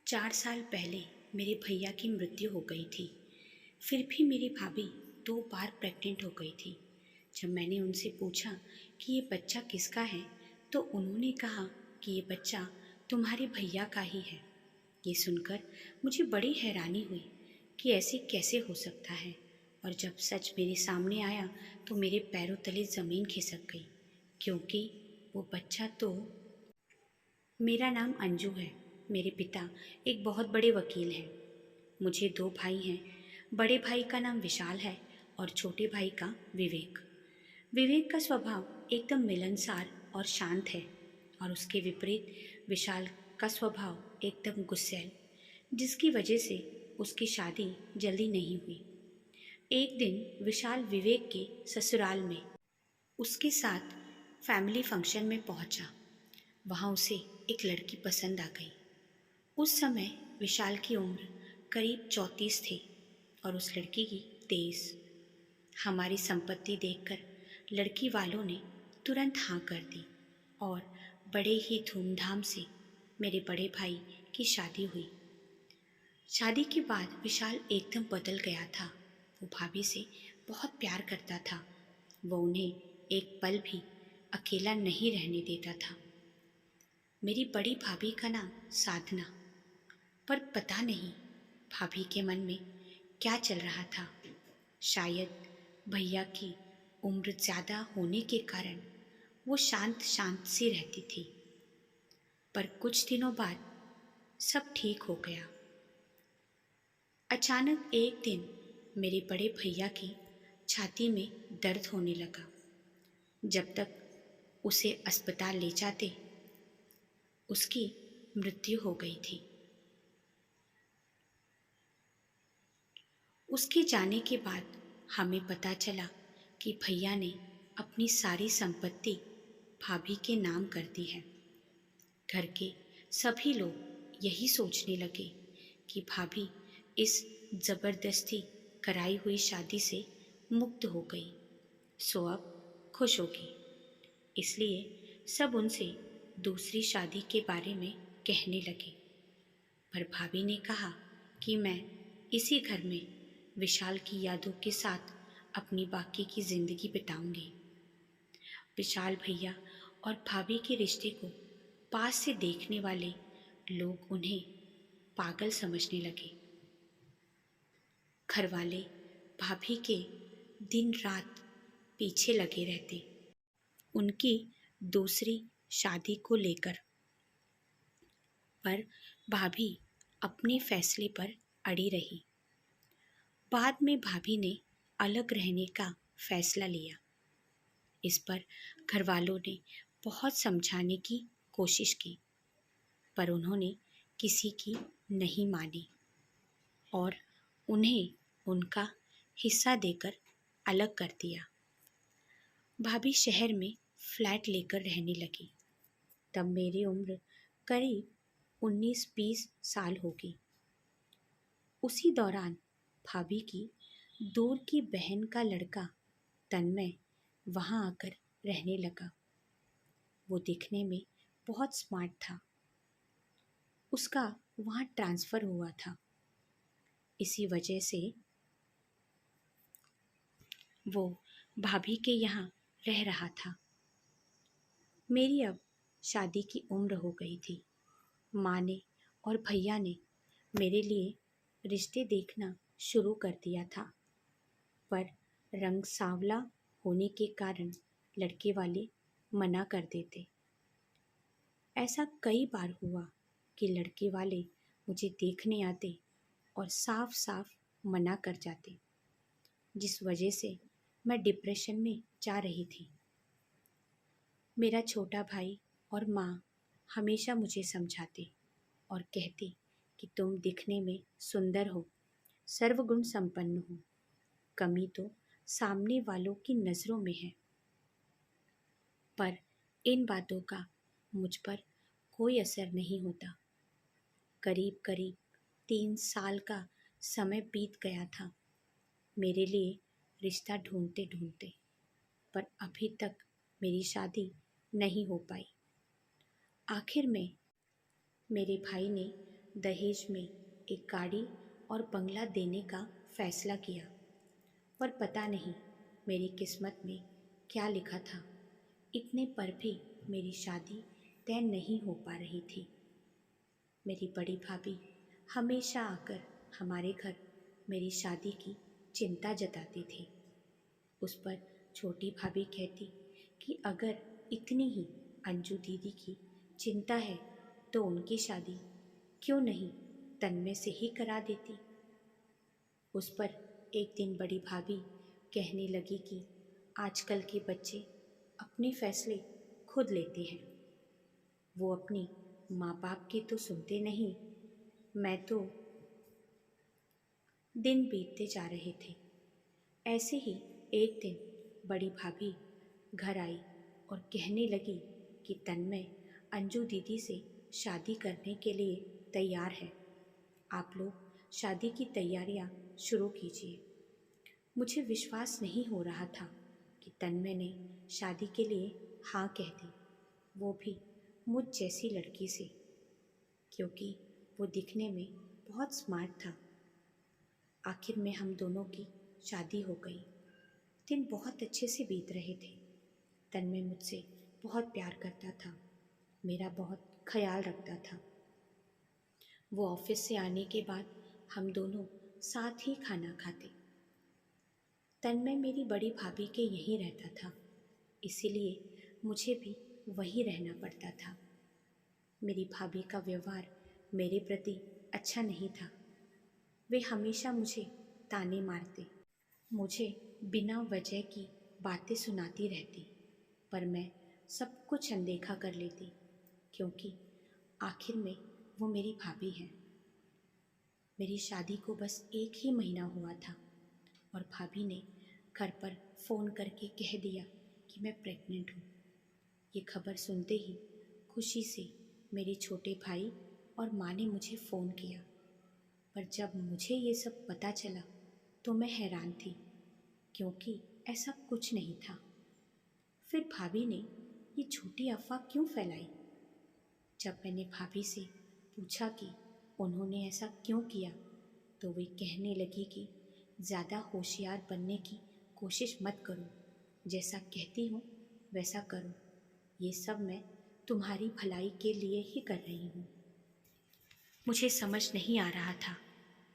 4 साल पहले मेरे भैया की मृत्यु हो गई थी। फिर भी मेरी भाभी 2 बार प्रेग्नेंट हो गई थी। जब मैंने उनसे पूछा कि ये बच्चा किसका है, तो उन्होंने कहा कि ये बच्चा तुम्हारे भैया का ही है। ये सुनकर मुझे बड़ी हैरानी हुई कि ऐसे कैसे हो सकता है, और जब सच मेरे सामने आया तो मेरे पैरों तले ज़मीन खिसक गई, क्योंकि वो बच्चा तो। मेरा नाम अंजू है। मेरे पिता एक बहुत बड़े वकील हैं। मुझे 2 भाई हैं। बड़े भाई का नाम विशाल है और छोटे भाई का विवेक। विवेक का स्वभाव एकदम मिलनसार और शांत है, और उसके विपरीत विशाल का स्वभाव एकदम गुस्सैल, जिसकी वजह से उसकी शादी जल्दी नहीं हुई। एक दिन विशाल विवेक के ससुराल में उसके साथ फैमिली फंक्शन में पहुंचा। वहां उसे एक लड़की पसंद आ गई। उस समय विशाल की उम्र करीब 34 थी और उस लड़की की 23। हमारी संपत्ति देखकर लड़की वालों ने तुरंत हाँ कर दी और बड़े ही धूमधाम से मेरे बड़े भाई की शादी हुई। शादी के बाद विशाल एकदम बदल गया था। वो भाभी से बहुत प्यार करता था। वो उन्हें एक पल भी अकेला नहीं रहने देता था। मेरी बड़ी भाभी का नाम साधना। पर पता नहीं भाभी के मन में क्या चल रहा था। शायद भैया की उम्र ज़्यादा होने के कारण वो शांत शांत सी रहती थी। पर कुछ दिनों बाद सब ठीक हो गया। अचानक एक दिन मेरे बड़े भैया की छाती में दर्द होने लगा। जब तक उसे अस्पताल ले जाते, उसकी मृत्यु हो गई थी। उसके जाने के बाद हमें पता चला कि भैया ने अपनी सारी संपत्ति भाभी के नाम कर दी है। घर के सभी लोग यही सोचने लगे कि भाभी इस जबरदस्ती कराई हुई शादी से मुक्त हो गई, सो अब खुश होगी। इसलिए सब उनसे दूसरी शादी के बारे में कहने लगे। पर भाभी ने कहा कि मैं इसी घर में विशाल की यादों के साथ अपनी बाकी की जिंदगी बिताऊंगी। विशाल भैया और भाभी के रिश्ते को पास से देखने वाले लोग उन्हें पागल समझने लगे। घर वाले भाभी के दिन रात पीछे लगे रहते उनकी दूसरी शादी को लेकर। पर भाभी अपने फैसले पर अड़ी रही। बाद में भाभी ने अलग रहने का फैसला लिया। इस पर घर वालों ने बहुत समझाने की कोशिश की, पर उन्होंने किसी की नहीं मानी और उन्हें उनका हिस्सा देकर अलग कर दिया। भाभी शहर में फ्लैट लेकर रहने लगी। तब मेरी उम्र करीब 19-20 साल होगी। उसी दौरान भाभी की दूर की बहन का लड़का तन्मय वहाँ आकर रहने लगा। वो दिखने में बहुत स्मार्ट था। उसका वहाँ ट्रांसफ़र हुआ था। इसी वजह से वो भाभी के यहाँ रह रहा था। मेरी अब शादी की उम्र हो गई थी। माँ ने और भैया ने मेरे लिए रिश्ते देखना शुरू कर दिया था, पर रंग सांवला होने के कारण लड़के वाले मना कर देते। ऐसा कई बार हुआ कि लड़के वाले मुझे देखने आते और साफ साफ मना कर जाते, जिस वजह से मैं डिप्रेशन में जा रही थी। मेरा छोटा भाई और माँ हमेशा मुझे समझाते और कहते कि तुम दिखने में सुंदर हो, सर्वगुण संपन्न हो, कमी तो सामने वालों की नज़रों में है। पर इन बातों का मुझ पर कोई असर नहीं होता। करीब करीब 3 साल का समय बीत गया था मेरे लिए रिश्ता ढूंढते ढूंढते, पर अभी तक मेरी शादी नहीं हो पाई। आखिर में मेरे भाई ने दहेज में एक गाड़ी और बंगला देने का फैसला किया। पर पता नहीं मेरी किस्मत में क्या लिखा था, इतने पर भी मेरी शादी तय नहीं हो पा रही थी। मेरी बड़ी भाभी हमेशा आकर हमारे घर मेरी शादी की चिंता जताती थी। उस पर छोटी भाभी कहती कि अगर इतनी ही अंजू दीदी की चिंता है तो उनकी शादी क्यों नहीं तन्मय से ही करा देती। उस पर एक दिन बड़ी भाभी कहने लगी कि आजकल के बच्चे अपने फैसले खुद लेते हैं, वो अपनी माँ बाप की तो सुनते नहीं। मैं तो दिन बीतते जा रहे थे। ऐसे ही एक दिन बड़ी भाभी घर आई और कहने लगी कि तन्मय अंजू दीदी से शादी करने के लिए तैयार है, आप लोग शादी की तैयारियां शुरू कीजिए। मुझे विश्वास नहीं हो रहा था कि तन्मय ने शादी के लिए हाँ कह दी, वो भी मुझ जैसी लड़की से, क्योंकि वो दिखने में बहुत स्मार्ट था। आखिर में हम दोनों की शादी हो गई। दिन बहुत अच्छे से बीत रहे थे। तन्मय मुझसे बहुत प्यार करता था, मेरा बहुत ख्याल रखता था। वो ऑफिस से आने के बाद हम दोनों साथ ही खाना खाते। तन्मय मेरी बड़ी भाभी के यहीं रहता था, इसीलिए मुझे भी वहीं रहना पड़ता था। मेरी भाभी का व्यवहार मेरे प्रति अच्छा नहीं था। वे हमेशा मुझे ताने मारते, मुझे बिना वजह की बातें सुनाती रहती, पर मैं सब कुछ अनदेखा कर लेती, क्योंकि आखिर में वो मेरी भाभी है। मेरी शादी को बस एक ही महीना हुआ था और भाभी ने घर पर फ़ोन करके कह दिया कि मैं प्रेग्नेंट हूँ। ये खबर सुनते ही खुशी से मेरे छोटे भाई और माँ ने मुझे फ़ोन किया, पर जब मुझे ये सब पता चला तो मैं हैरान थी, क्योंकि ऐसा कुछ नहीं था। फिर भाभी ने ये झूठी अफवाह क्यों फैलाई? जब मैंने भाभी से पूछा कि उन्होंने ऐसा क्यों किया, तो वे कहने लगी कि ज़्यादा होशियार बनने की कोशिश मत करो, जैसा कहती हूँ वैसा करो, ये सब मैं तुम्हारी भलाई के लिए ही कर रही हूँ। मुझे समझ नहीं आ रहा था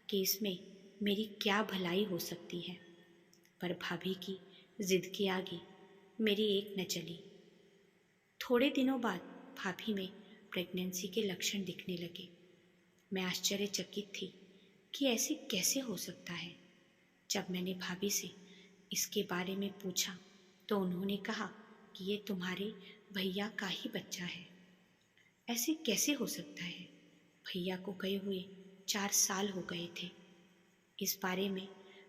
कि इसमें मेरी क्या भलाई हो सकती है, पर भाभी की जिद के आगे मेरी एक न चली। थोड़े दिनों बाद भाभी में प्रेगनेंसी के लक्षण दिखने लगे। मैं आश्चर्यचकित थी कि ऐसे कैसे हो सकता है। जब मैंने भाभी से इसके बारे में पूछा तो उन्होंने कहा कि ये तुम्हारे भैया का ही बच्चा है। ऐसे कैसे हो सकता है? भैया को गए हुए 4 साल हो गए थे। इस बारे में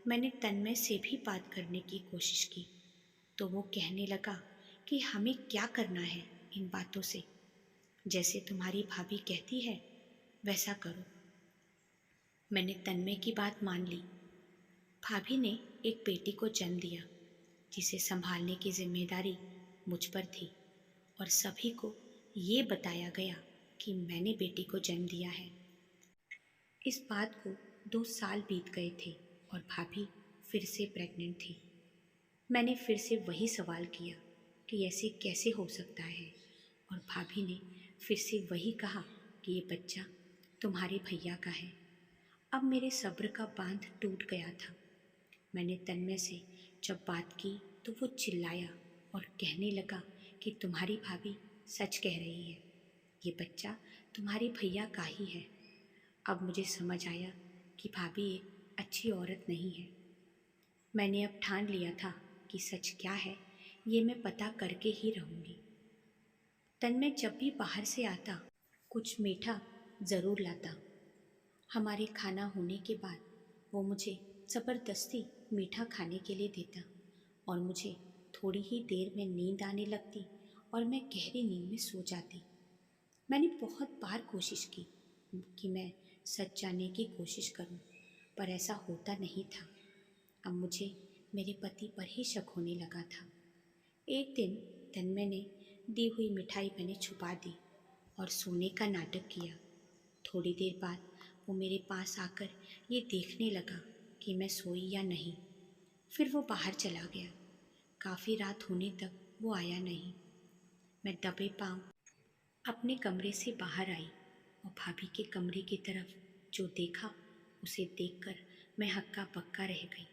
मैंने तन्मय से भी बात करने की कोशिश की, तो वो कहने लगा कि हमें क्या करना है इन बातों से, जैसे तुम्हारी भाभी कहती है वैसा करो। मैंने तन्मय की बात मान ली। भाभी ने एक बेटी को जन्म दिया, जिसे संभालने की जिम्मेदारी मुझ पर थी, और सभी को ये बताया गया कि मैंने बेटी को जन्म दिया है। इस बात को 2 साल बीत गए थे और भाभी फिर से प्रेग्नेंट थी। मैंने फिर से वही सवाल किया कि ऐसे कैसे हो सकता है, और भाभी ने फिर से वही कहा कि ये बच्चा तुम्हारे भैया का है। अब मेरे सब्र का बांध टूट गया था। मैंने तन्मय से जब बात की तो वो चिल्लाया और कहने लगा कि तुम्हारी भाभी सच कह रही है, ये बच्चा तुम्हारे भैया का ही है। अब मुझे समझ आया कि भाभी एक अच्छी औरत नहीं है। मैंने अब ठान लिया था कि सच क्या है ये मैं पता करके ही रहूँगी। तन्मय जब भी बाहर से आता कुछ मीठा ज़रूर लाता। हमारे खाना होने के बाद वो मुझे ज़बरदस्ती मीठा खाने के लिए देता और मुझे थोड़ी ही देर में नींद आने लगती और मैं गहरी नींद में सो जाती। मैंने बहुत बार कोशिश की कि मैं सच जानने की कोशिश करूं, पर ऐसा होता नहीं था। अब मुझे मेरे पति पर ही शक होने लगा था। एक दिन तन्मय ने दी हुई मिठाई मैंने छुपा दी और सोने का नाटक किया। थोड़ी देर बाद वो मेरे पास आकर ये देखने लगा कि मैं सोई या नहीं। फिर वो बाहर चला गया। काफ़ी रात होने तक वो आया नहीं। मैं दबे पाँव अपने कमरे से बाहर आई और भाभी के कमरे की तरफ जो देखा उसे देखकर मैं हक्का बक्का रह गई।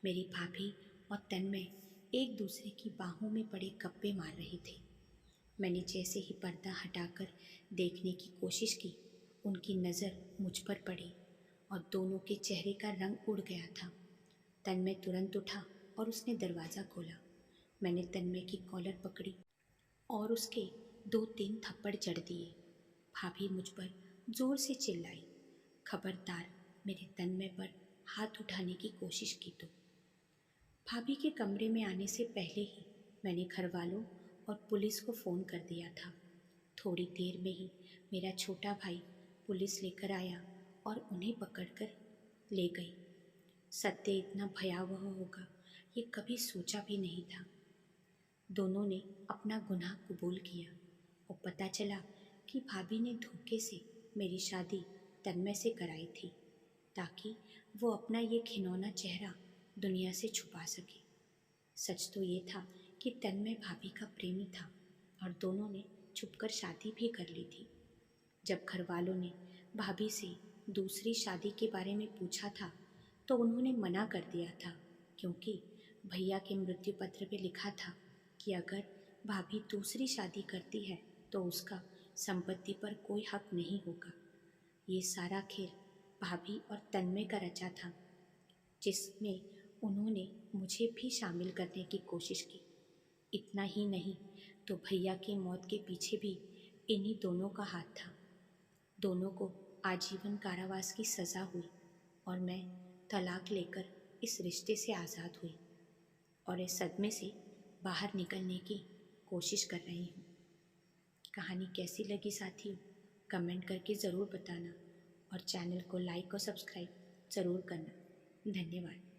मेरी भाभी और तन्मय एक दूसरे की बाहों में पड़े गप्पे मार रहे थे। मैंने जैसे ही पर्दा हटाकर देखने की कोशिश की, उनकी नज़र मुझ पर पड़ी और दोनों के चेहरे का रंग उड़ गया था। तन्मय तुरंत उठा और उसने दरवाज़ा खोला। मैंने तन्मय की कॉलर पकड़ी और उसके 2-3 थप्पड़ जड़ दिए। भाभी मुझ पर जोर से चिल्लाई, खबरदार मेरे तन्मय पर हाथ उठाने की कोशिश की तो। भाभी के कमरे में आने से पहले ही मैंने घर वालों और पुलिस को फ़ोन कर दिया था। थोड़ी देर में ही मेरा छोटा भाई पुलिस लेकर आया और उन्हें पकड़कर ले गई। सत्य इतना भयावह होगा ये कभी सोचा भी नहीं था। दोनों ने अपना गुनाह कबूल किया और पता चला कि भाभी ने धोखे से मेरी शादी तन्मय से कराई थी ताकि वो अपना ये घिनौना चेहरा दुनिया से छुपा सके। सच तो ये था कि तन्मय भाभी का प्रेमी था और दोनों ने छुपकर शादी भी कर ली थी। जब घर वालों ने भाभी से दूसरी शादी के बारे में पूछा था तो उन्होंने मना कर दिया था, क्योंकि भैया के मृत्यु पत्र पे लिखा था कि अगर भाभी दूसरी शादी करती है तो उसका संपत्ति पर कोई हक नहीं होगा। ये सारा खेल भाभी और तन्मय का रचा था, जिसमें उन्होंने मुझे भी शामिल करने की कोशिश की। इतना ही नहीं तो भैया की मौत के पीछे भी इन्हीं दोनों का हाथ था। दोनों को आजीवन कारावास की सज़ा हुई और मैं तलाक लेकर इस रिश्ते से आज़ाद हुई और इस सदमे से बाहर निकलने की कोशिश कर रही हूँ। कहानी कैसी लगी साथियों, कमेंट करके ज़रूर बताना और चैनल को लाइक और सब्सक्राइब ज़रूर करना। धन्यवाद।